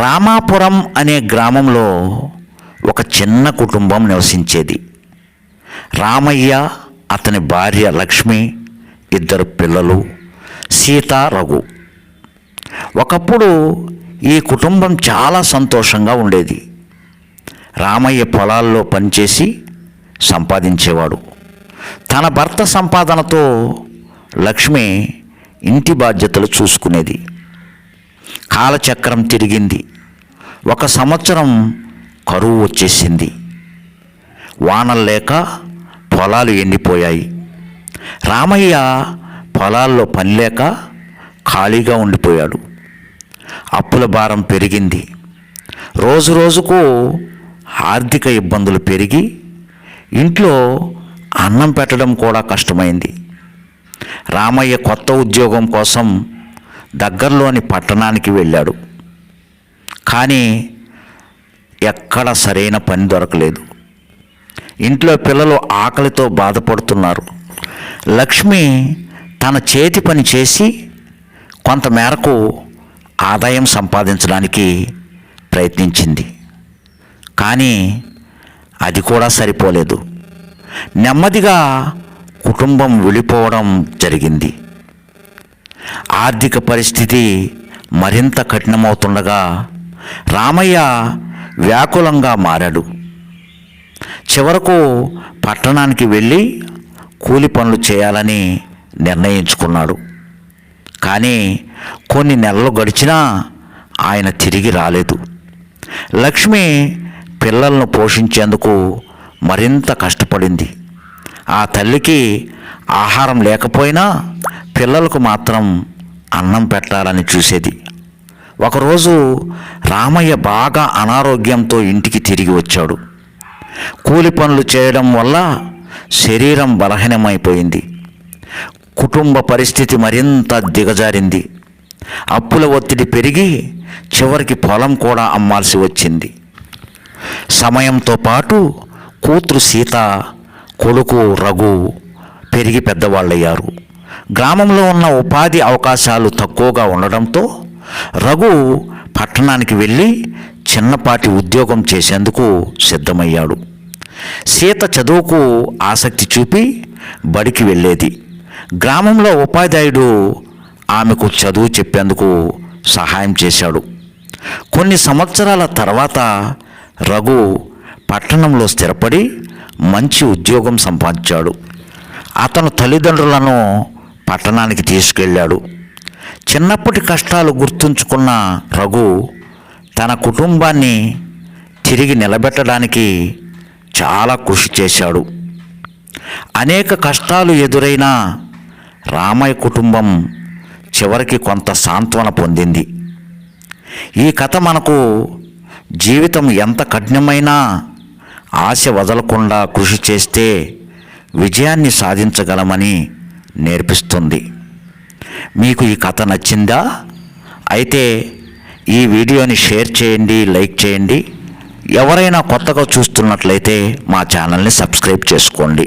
రామాపురం అనే గ్రామంలో ఒక చిన్న కుటుంబం నివసించేది. రామయ్య, అతని భార్య లక్ష్మి, 2 పిల్లలు సీత, రఘు. ఒకప్పుడు ఈ కుటుంబం చాలా సంతోషంగా ఉండేది. రామయ్య పొలాల్లో పనిచేసి సంపాదించేవాడు. తన భర్త సంపాదనతో లక్ష్మి ఇంటి బాధ్యతలు చూసుకునేది. కాలచక్రం తిరిగింది. 1 సంవత్సరం కరువు వచ్చేసింది. వానలు లేక పొలాలు ఎండిపోయాయి. రామయ్య పొలాల్లో పని లేక ఖాళీగా ఉండిపోయాడు. అప్పుల భారం పెరిగింది. రోజు రోజుకు ఆర్థిక ఇబ్బందులు పెరిగి ఇంట్లో అన్నం పెట్టడం కూడా కష్టమైంది. రామయ్య కొత్త ఉద్యోగం కోసం దగ్గరలోని పట్టణానికి వెళ్ళాడు. కానీ ఎక్కడ సరైన పని దొరకలేదు. ఇంట్లో పిల్లలు ఆకలితో బాధపడుతున్నారు. లక్ష్మి తన చేతి పని చేసి కొంతమేరకు ఆదాయం సంపాదించడానికి ప్రయత్నించింది. కానీ అది కూడా సరిపోలేదు. నెమ్మదిగా కుటుంబం విడిపోవడం జరిగింది. ఆర్థిక పరిస్థితి మరింత కఠినమవుతుండగా రామయ్య వ్యాకులంగా మారాడు. చివరకు పట్టణానికి వెళ్ళి కూలి పనులు చేయాలని నిర్ణయించుకున్నాడు. కానీ కొన్ని నెలలు గడిచినా ఆయన తిరిగి రాలేదు. లక్ష్మి పిల్లలను పోషించేందుకు మరింత కష్టపడింది. ఆ తల్లికి ఆహారం లేకపోయినా పిల్లలకు మాత్రం అన్నం పెట్టాలని చూసేది. ఒకరోజు రామయ్య బాగా అనారోగ్యంతో ఇంటికి తిరిగి వచ్చాడు. కూలి పనులు చేయడం వల్ల శరీరం బలహీనమైపోయింది. కుటుంబ పరిస్థితి మరింత దిగజారింది. అప్పుల ఒత్తిడి పెరిగి చివరికి పొలం కూడా అమ్మాల్సి వచ్చింది. సమయంతో పాటు కూతురు సీత, కొడుకు రఘు పెరిగి పెద్దవాళ్ళయ్యారు. గ్రామంలో ఉన్న ఉపాధి అవకాశాలు తక్కువగా ఉండడంతో రఘు పట్టణానికి వెళ్ళి చిన్నపాటి ఉద్యోగం చేసేందుకు సిద్ధమయ్యాడు. సీత చదువుకు ఆసక్తి చూపి బడికి వెళ్ళేది. గ్రామంలో ఉపాధ్యాయుడు ఆమెకు చదువు చెప్పేందుకు సహాయం చేశాడు. కొన్ని సంవత్సరాల తర్వాత రఘు పట్టణంలో స్థిరపడి మంచి ఉద్యోగం సంపాదించాడు. అతను తల్లిదండ్రులను పట్టణానికి తీసుకెళ్ళాడు. చిన్నప్పటి కష్టాలు గుర్తుంచుకున్న రఘు తన కుటుంబాన్ని తిరిగి నిలబెట్టడానికి చాలా కృషి చేశాడు. అనేక కష్టాలు ఎదురైనా రామయ్య కుటుంబం చివరికి కొంత సాంత్వన పొందింది. ఈ కథ మనకు జీవితం ఎంత కఠినమైనా ఆశ వదలకుండా కృషి చేస్తే విజయాన్ని సాధించగలమని నేర్పిస్తుంది. మీకు ఈ కథ నచ్చిందా? అయితే ఈ వీడియోని షేర్ చేయండి, లైక్ చేయండి. ఎవరైనా కొత్తగా చూస్తున్నట్లయితే మా ఛానల్ని సబ్స్క్రైబ్ చేసుకోండి.